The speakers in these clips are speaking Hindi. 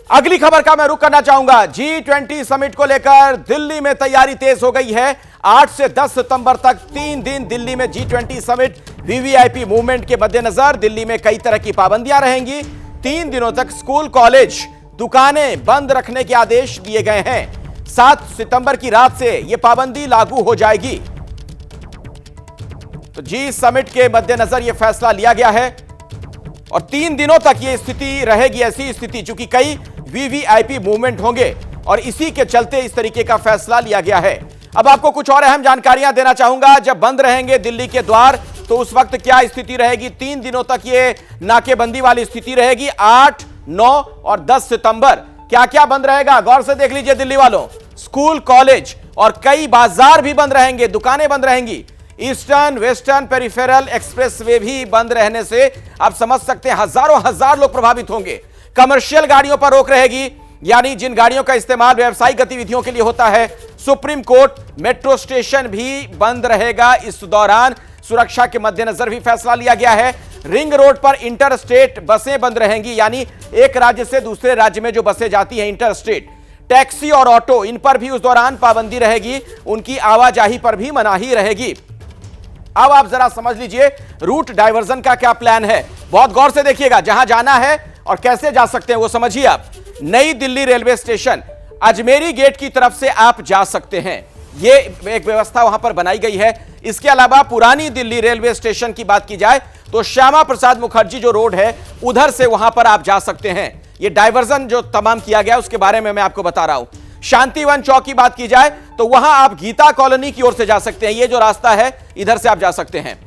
अगली खबर का मैं रुख करना चाहूंगा। G20 समिट को लेकर दिल्ली में तैयारी तेज हो गई है। 8 से 10 सितंबर तक 3 दिन दिल्ली में G20 समिट। वीवीआईपी मूवमेंट के मद्देनजर दिल्ली में कई तरह की पाबंदियां रहेंगी। 3 दिनों तक स्कूल, कॉलेज, दुकानें बंद रखने के आदेश दिए गए हैं। 7 सितंबर की रात से यह पाबंदी लागू हो जाएगी। तो G समिट के मद्देनजर यह फैसला लिया गया है और 3 दिनों तक यह स्थिति रहेगी। ऐसी स्थिति, चूंकि कई वीवीआईपी मूवमेंट होंगे और इसी के चलते इस तरीके का फैसला लिया गया है। अब आपको कुछ और अहम जानकारियां देना चाहूंगा। जब बंद रहेंगे दिल्ली के द्वार तो उस वक्त क्या स्थिति रहेगी। 3 दिनों तक यह नाकेबंदी वाली स्थिति रहेगी। 8, 9 और 10 सितंबर क्या क्या बंद रहेगा, गौर से देख लीजिए दिल्ली वालों। स्कूल, कॉलेज और कई बाजार भी बंद रहेंगे, दुकानें बंद रहेंगी। ईस्टर्न, वेस्टर्न, पेरिफेरल एक्सप्रेसवे भी बंद रहने से आप समझ सकते हैं हजार लोग प्रभावित होंगे। कमर्शियल गाड़ियों पर रोक रहेगी, यानी जिन गाड़ियों का इस्तेमाल व्यवसायिक गतिविधियों के लिए होता है। सुप्रीम कोर्ट, मेट्रो स्टेशन भी बंद रहेगा। इस दौरान सुरक्षा के मद्देनजर भी फैसला लिया गया है। रिंग रोड पर इंटर स्टेट बसें बंद रहेंगी, यानी एक राज्य से दूसरे राज्य में जो बसें जाती हैं इंटर स्टेट। टैक्सी और ऑटो, इन पर भी उस दौरान पाबंदी रहेगी, उनकी आवाजाही पर भी मनाही रहेगी। अब आप जरा समझ लीजिए रूट डायवर्जन का क्या प्लान है। बहुत गौर से देखिएगा, जहां जाना है और कैसे जा सकते हैं वो समझिए आप। New Delhi railway station Ajmeri Gate की तरफ से आप जा सकते हैं, ये एक व्यवस्था वहां पर बनाई गई है। इसके अलावा पुरानी दिल्ली रेलवे स्टेशन की बात की जाए तो श्यामा प्रसाद मुखर्जी जो रोड है उधर से वहां पर आप जा सकते हैं। ये डायवर्जन जो तमाम किया गया उसके बारे में मैं आपको बता रहा हूं। शांतिवन चौक की बात की जाए तो वहां आप गीता कॉलोनी की ओर से जा सकते हैं, ये जो रास्ता है इधर से आप जा सकते हैं।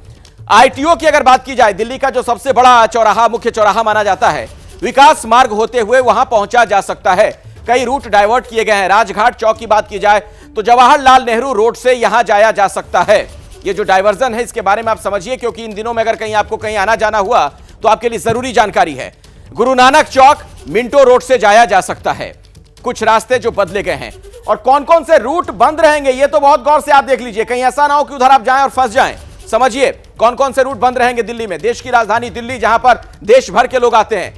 आईटीओ की अगर बात की जाए, दिल्ली का जो सबसे बड़ा चौराहा, मुख्य चौराहा माना जाता है, विकास मार्ग होते हुए वहां पहुंचा जा सकता है। कई रूट डाइवर्ट किए गए हैं। राजघाट चौक की बात की जाए तो जवाहरलाल नेहरू रोड से यहां जाया जा सकता है। ये जो डाइवर्जन है इसके बारे में आप समझिए, क्योंकि इन दिनों में अगर कहीं आपको कहीं आना जाना हुआ तो आपके लिए जरूरी जानकारी है। गुरु नानक चौक, मिंटो रोड से जाया जा सकता है। कुछ रास्ते जो बदले गए हैं और कौन कौन से रूट बंद रहेंगे ये तो बहुत गौर से आप देख लीजिए, कहीं ऐसा ना हो कि उधर आप जाएं और फंस जाएं। समझिए कौन कौन से रूट बंद रहेंगे दिल्ली में, देश की राजधानी दिल्ली जहां पर देश भर के लोग आते हैं।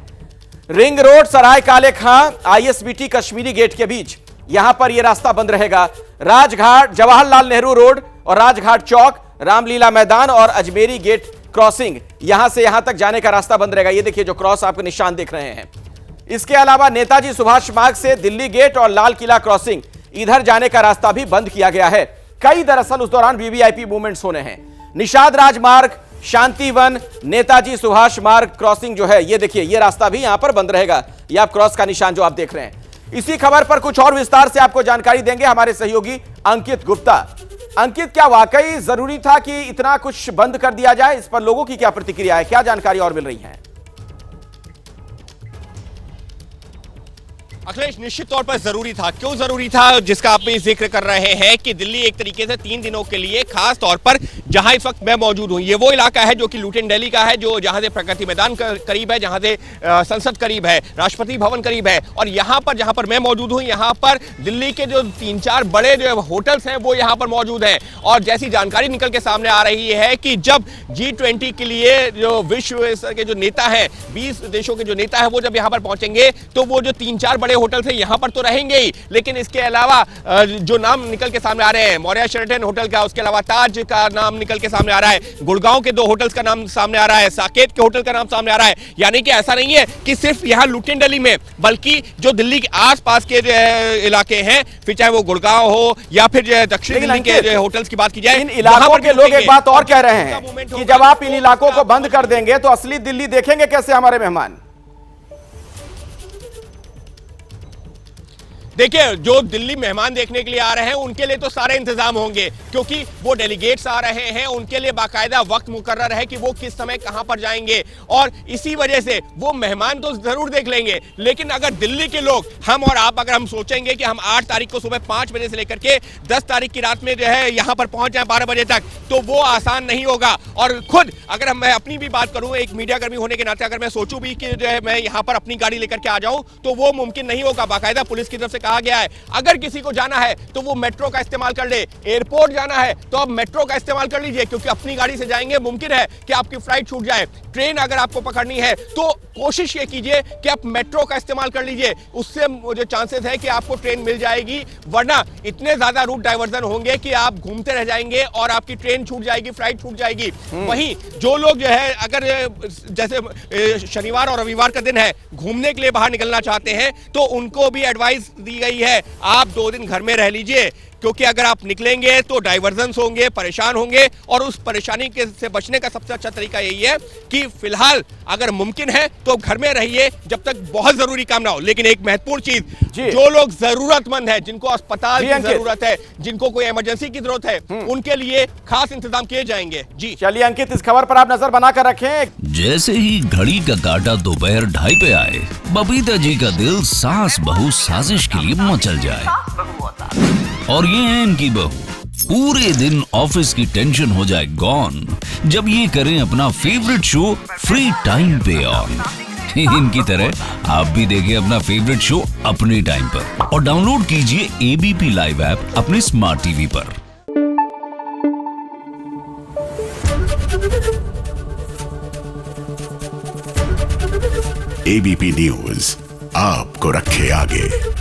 रिंग रोड, सराय काले खां, आईएसबीटी कश्मीरी गेट के बीच यहां पर यह रास्ता बंद रहेगा। राजघाट, जवाहरलाल नेहरू रोड और राजघाट चौक, रामलीला मैदान और अजमेरी गेट क्रॉसिंग, यहां से यहां तक जाने का रास्ता बंद रहेगा। ये देखिए जो क्रॉस आपको निशान देख रहे हैं। इसके अलावा नेताजी सुभाष मार्ग से दिल्ली गेट और लाल किला क्रॉसिंग, इधर जाने का रास्ता भी बंद किया गया है। कई दरअसल उस दौरान वीवीआईपी मूवमेंट्स होने हैं। निषाद राजमार्ग, शांतिवन, नेताजी सुभाष मार्ग क्रॉसिंग जो है, ये देखिए ये रास्ता भी यहां पर बंद रहेगा। ये आप क्रॉस का निशान जो आप देख रहे हैं। इसी खबर पर कुछ और विस्तार से आपको जानकारी देंगे हमारे सहयोगी अंकित गुप्ता। अंकित, क्या वाकई जरूरी था कि इतना कुछ बंद कर दिया जाए? इस पर लोगों की क्या प्रतिक्रिया है, क्या जानकारी और मिल रही है? अखिलेश, निश्चित तौर पर जरूरी था। क्यों जरूरी था, जिसका आप जिक्र कर रहे हैं कि दिल्ली एक तरीके से 3 दिनों के लिए, खास तौर पर जहां इस वक्त मैं मौजूद हूं, ये वो इलाका है जो कि लुटिन दिल्ली का है, जो जहां से प्रगति मैदान करीब है, जहां से संसद करीब है, राष्ट्रपति भवन करीब है। और यहां पर जहां पर मैं मौजूद हूं, यहां पर दिल्ली के जो 3-4 बड़े जो होटल्स हैं वो यहां पर मौजूद हैं। और जैसी जानकारी निकल के सामने आ रही है कि जब G20 के लिए जो विश्व स्तर के जो नेता हैं, 20 देशों के जो नेता हैं, वो जब यहां पर पहुंचेंगे तो वो जो 3-4 बड़े होटल से यहां पर तो रहेंगे ही, लेकिन इसके अलावा जो नाम निकल के सामने आ रहे हैं, मौर्या शेरेटन होटल का, उसके अलावा ताज का नाम निकल के सामने आ रहा है, गुड़गांव के 2 होटल्स का नाम सामने आ रहा है, साकेत के होटल का नाम सामने आ रहा है। यानी कि ऐसा नहीं है कि सिर्फ यहां लुटिन दिल्ली में, बल्कि जो दिल्ली के आसपास के इलाके हैं, फिर चाहे वो गुड़गांव हो या फिर दक्षिण दिल्ली के होटल्स की बात की जाए, इन इलाकों के लोग एक बात और कह रहे हैं कि जब आप इन इलाकों को बंद कर देंगे तो असली दिल्ली देखेंगे कैसे हमारे मेहमान? देखिए, जो दिल्ली मेहमान देखने के लिए आ रहे हैं उनके लिए तो सारे इंतजाम होंगे, क्योंकि वो डेलीगेट्स आ रहे हैं, उनके लिए बाकायदा वक्त मुकर्रर है कि वो किस समय कहां पर जाएंगे। और इसी वजह से वो मेहमान तो जरूर देख लेंगे। लेकिन अगर दिल्ली के लोग, हम और आप, अगर हम सोचेंगे कि हम 8 तारीख को सुबह 5 बजे से लेकर के 10 तारीख की रात में जो है यहां पर पहुंच जाए 12 बजे तक, तो वो आसान नहीं होगा। और खुद अगर मैं अपनी भी बात करूं, एक मीडिया कर्मी होने के नाते अगर मैं सोचूं भी कि जो है मैं यहां पर अपनी गाड़ी लेकर के आ जाऊं, तो वो मुमकिन नहीं होगा। बाकायदा पुलिस की तरफ से कहा गया है अगर किसी को जाना है तो वो मेट्रो का इस्तेमाल कर ले, एयरपोर्ट जाना है तो आप मेट्रो का इस्तेमाल कर लीजिए, क्योंकि अपनी गाड़ी से जाएंगे मुमकिन है कि आपकी फ्लाइट छूट जाए। ट्रेन अगर आपको पकड़नी है तो कोशिश ये कीजिए कि आप मेट्रो का इस्तेमाल कर लीजिए, उससे जो चांसेस है कि आपको ट्रेन मिल जाएगी, वरना इतने ज्यादा रूट डाइवर्जन होंगे कि आप घूमते रह जाएंगे और आपकी ट्रेन छूट जाएगी, फ्लाइट छूट जाएगी। वहीं जो लोग जो है अगर जैसे शनिवार और रविवार का दिन है, घूमने के लिए बाहर निकलना चाहते हैं, तो उनको भी एडवाइस दी गई है आप 2 दिन घर में रह लीजिए, क्योंकि अगर आप निकलेंगे तो डाइवर्जन होंगे, परेशान होंगे, और उस परेशानी से बचने का सबसे अच्छा तरीका यही है कि फिलहाल अगर मुमकिन है तो घर में रहिए जब तक बहुत जरूरी काम ना हो। लेकिन एक महत्वपूर्ण चीज, जो लोग जरूरतमंद है, जिनको अस्पताल की जरूरत है, जिनको कोई इमरजेंसी की जरूरत है, उनके लिए खास इंतजाम किए जाएंगे। जी चलिए अंकित, इस खबर पर आप नजर बनाकर रखें। जैसे ही घड़ी का काटा दोपहर 2:30 पे आए, बबीता जी का दिल सास बहू साजिश के लिए मचल जाए। और ये है इनकी बहू, पूरे दिन ऑफिस की टेंशन हो जाए गॉन जब ये करें अपना फेवरेट शो फ्री टाइम पे ऑन। इनकी तरह आप भी देखिए अपना फेवरेट शो अपने टाइम पर और डाउनलोड कीजिए एबीपी लाइव ऐप अपने स्मार्ट टीवी पर। एबीपी न्यूज आपको रखे आगे।